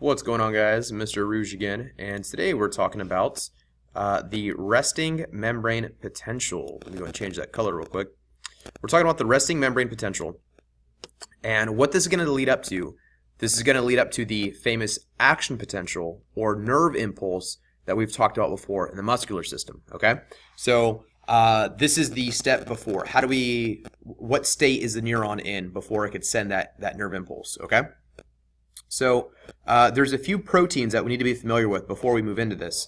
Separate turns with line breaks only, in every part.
What's going on, guys? Mr. Rouge again, and today we're talking about the resting membrane potential. Let me go and change that color real quick. We're talking about the resting membrane potential, and what this is going to lead up to. This is going to lead up to the famous action potential or nerve impulse that we've talked about before in the muscular system. Okay, so this is the step before. What state is the neuron in before it could send that nerve impulse? Okay. So there's a few proteins that we need to be familiar with before we move into this.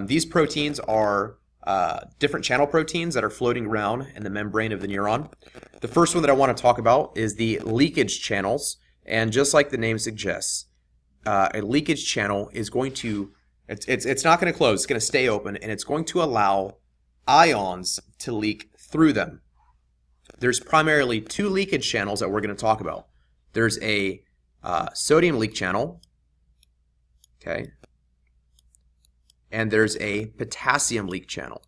These proteins are different channel proteins that are floating around in the membrane of the neuron. The first one that I want to talk about is the leakage channels. And just like the name suggests, a leakage channel is going to, it's not going to close, it's going to stay open, and it's going to allow ions to leak through them. There's primarily two leakage channels that we're going to talk about. There's a sodium leak channel, okay, and there's a potassium leak channel.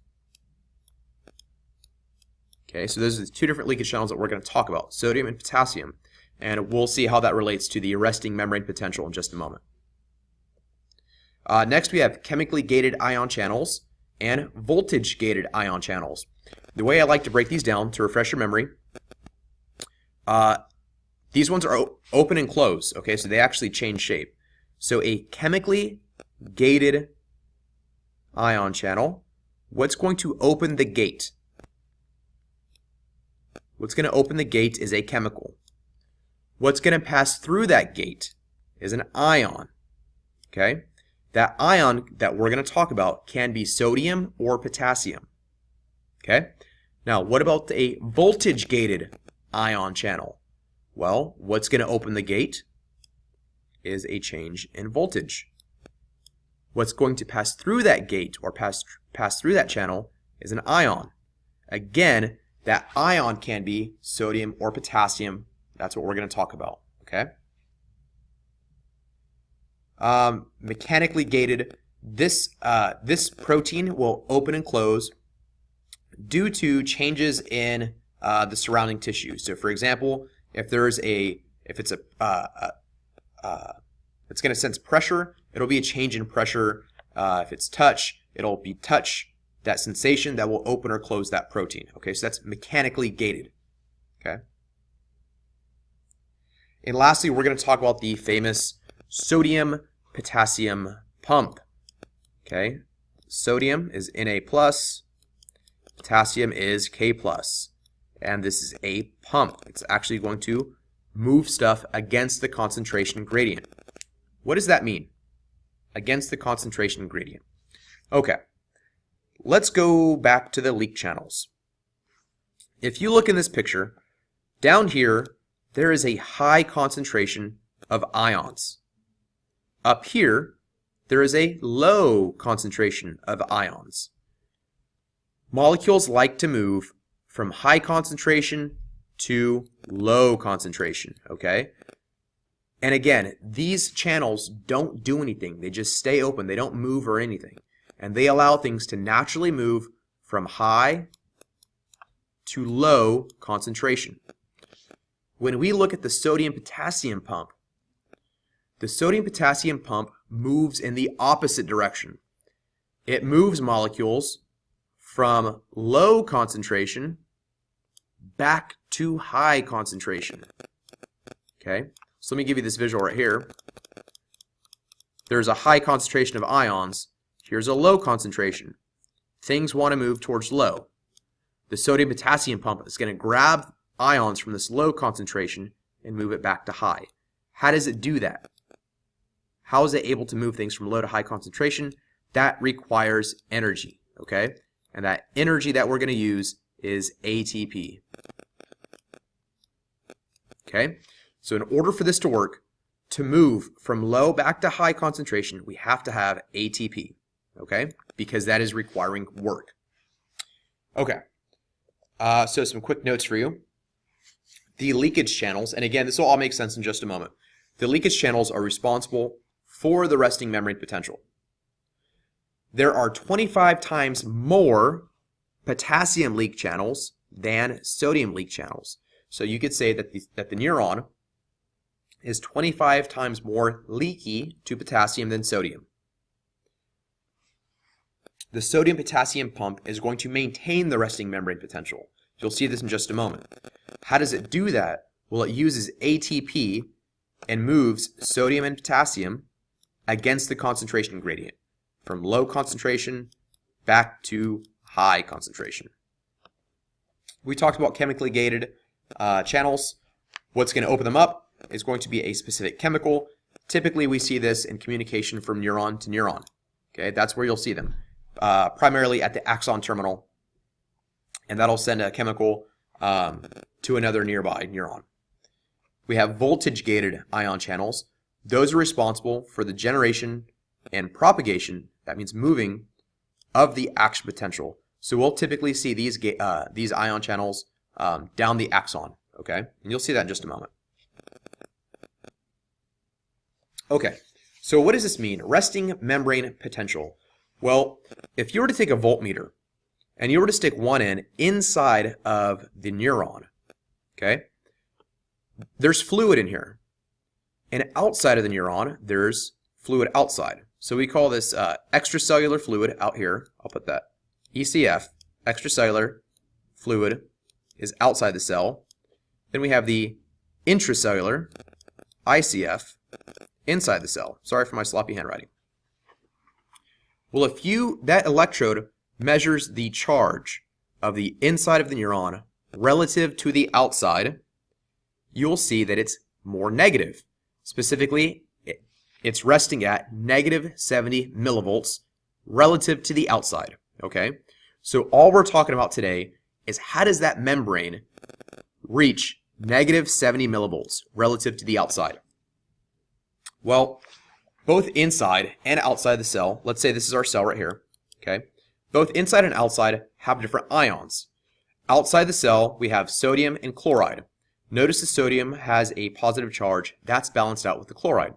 Okay, so those are the two different leakage channels that we're going to talk about, sodium and potassium, and we'll see how that relates to the resting membrane potential in just a moment. Next, we have chemically gated ion channels and voltage gated ion channels. The way I like to break these down to refresh your memory, these ones are open and closed, okay, so they actually change shape. So a chemically gated ion channel, what's going to open the gate? What's going to open the gate is a chemical. What's going to pass through that gate is an ion, okay? That ion that we're going to talk about can be sodium or potassium, okay? Now, what about a voltage gated ion channel? Well, what's going to open the gate is a change in voltage. What's going to pass through that gate or pass through that channel is an ion. Again, that ion can be sodium or potassium. That's what we're going to talk about, okay? Mechanically gated, this protein will open and close due to changes in the surrounding tissue. So, for example, if it's going to sense pressure, it'll be a change in pressure. If it's touch, it'll be touch, that sensation that will open or close that protein. Okay, so that's mechanically gated. Okay. And lastly, we're going to talk about the famous sodium-potassium pump. Okay, sodium is Na+, potassium is K+. And this is a pump. It's actually going to move stuff against the concentration gradient. What does that mean? Against the concentration gradient. Okay, let's go back to the leak channels. If you look in this picture, down here, there is a high concentration of ions. Up here, there is a low concentration of ions. Molecules like to move from high concentration to low concentration, okay? And again, these channels don't do anything. They just stay open. They don't move or anything. And they allow things to naturally move from high to low concentration. When we look at the sodium-potassium pump, the sodium-potassium pump moves in the opposite direction. It moves molecules from low concentration back to high concentration. Okay, so let me give you this visual right here. There's a high concentration of ions. Here's a low concentration. Things want to move towards low. The sodium-potassium pump is going to grab ions from this low concentration and move it back to high. How does it do that? How is it able to move things from low to high concentration? That requires energy, okay? And that energy that we're going to use is ATP. Okay? So in order for this to work, to move from low back to high concentration, we have to have ATP, okay? Because that is requiring work. Okay. So some quick notes for you. The leakage channels, and again, this will all make sense in just a moment. The leakage channels are responsible for the resting membrane potential. There are 25 times more potassium leak channels than sodium leak channels. So you could say that the neuron is 25 times more leaky to potassium than sodium. The sodium-potassium pump is going to maintain the resting membrane potential. You'll see this in just a moment. How does it do that? Well, it uses ATP and moves sodium and potassium against the concentration gradient from low concentration back to high concentration. We talked about chemically gated channels. What's going to open them up is going to be a specific chemical. Typically, we see this in communication from neuron to neuron. Okay, that's where you'll see them, primarily at the axon terminal, and that'll send a chemical to another nearby neuron. We have voltage-gated ion channels. Those are responsible for the generation and propagation, that means moving, of the action potential. So we'll typically see these ion channels down the axon, okay? And you'll see that in just a moment. Okay, so what does this mean? Resting membrane potential. Well, if you were to take a voltmeter and you were to stick one inside of the neuron, okay, there's fluid in here. And outside of the neuron, there's fluid outside. So we call this extracellular fluid out here. I'll put that. ECF, extracellular fluid, is outside the cell. Then we have the intracellular, ICF, inside the cell. Sorry for my sloppy handwriting. Well, if that electrode measures the charge of the inside of the neuron relative to the outside, you'll see that it's more negative. Specifically, it's resting at negative 70 millivolts relative to the outside. Okay? So all we're talking about today is how does that membrane reach negative 70 millivolts relative to the outside? Well, both inside and outside the cell, let's say this is our cell right here, okay? Both inside and outside have different ions. Outside the cell, we have sodium and chloride. Notice the sodium has a positive charge. That's balanced out with the chloride.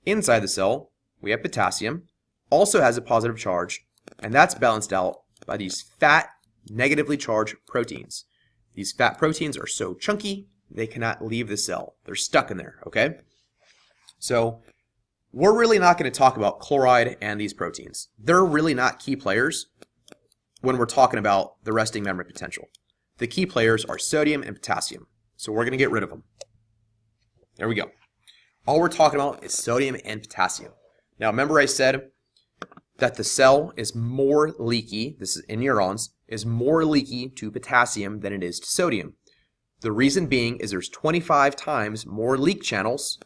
Inside the cell, we have potassium, also has a positive charge, and that's balanced out by these fat, negatively charged proteins. These fat proteins are so chunky, they cannot leave the cell. They're stuck in there, okay? So we're really not going to talk about chloride and these proteins. They're really not key players when we're talking about the resting membrane potential. The key players are sodium and potassium. So we're going to get rid of them. There we go. All we're talking about is sodium and potassium. Now remember I said that the cell is more leaky, this is in neurons, is more leaky to potassium than it is to sodium. The reason being is there's 25 times more leak channels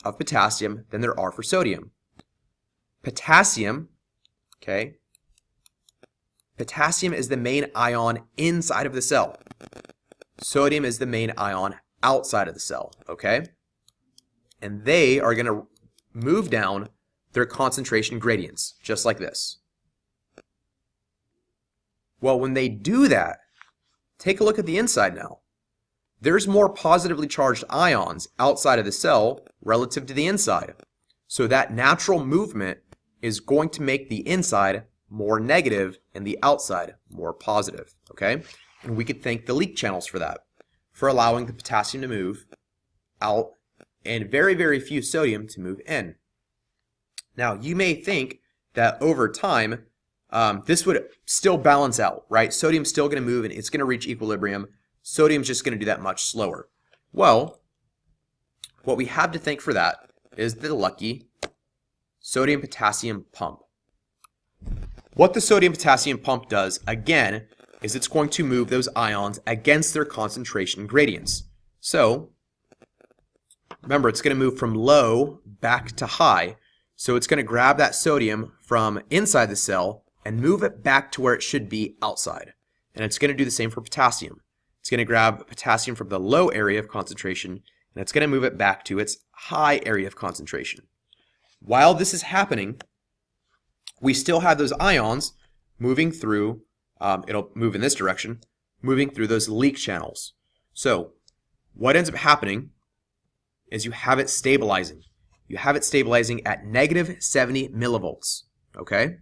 of potassium than there are for sodium. Potassium, okay, potassium is the main ion inside of the cell. Sodium is the main ion outside of the cell, okay? And they are going to move down their concentration gradients, just like this. Well, when they do that, take a look at the inside now. There's more positively charged ions outside of the cell relative to the inside. So that natural movement is going to make the inside more negative and the outside more positive, okay? And we could thank the leak channels for that, for allowing the potassium to move out and very, very few sodium to move in. Now, you may think that over time, this would still balance out, right? Sodium's still going to move and it's going to reach equilibrium. Sodium's just going to do that much slower. Well, what we have to thank for that is the lucky sodium-potassium pump. What the sodium-potassium pump does, again, is it's going to move those ions against their concentration gradients. So, remember, it's going to move from low back to high. So it's going to grab that sodium from inside the cell and move it back to where it should be outside. And it's going to do the same for potassium. It's going to grab potassium from the low area of concentration and it's going to move it back to its high area of concentration. While this is happening, we still have those ions moving through, it'll move in this direction, moving through those leak channels. So what ends up happening is you have it stabilizing. You have it stabilizing at negative 70 millivolts, okay?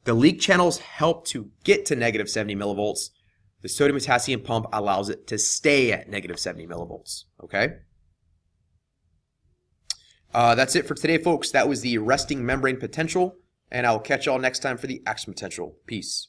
The leak channels help to get to negative 70 millivolts. The sodium-potassium pump allows it to stay at negative 70 millivolts, okay? That's it for today, folks. That was the resting membrane potential, and I'll catch y'all next time for the action potential. Peace.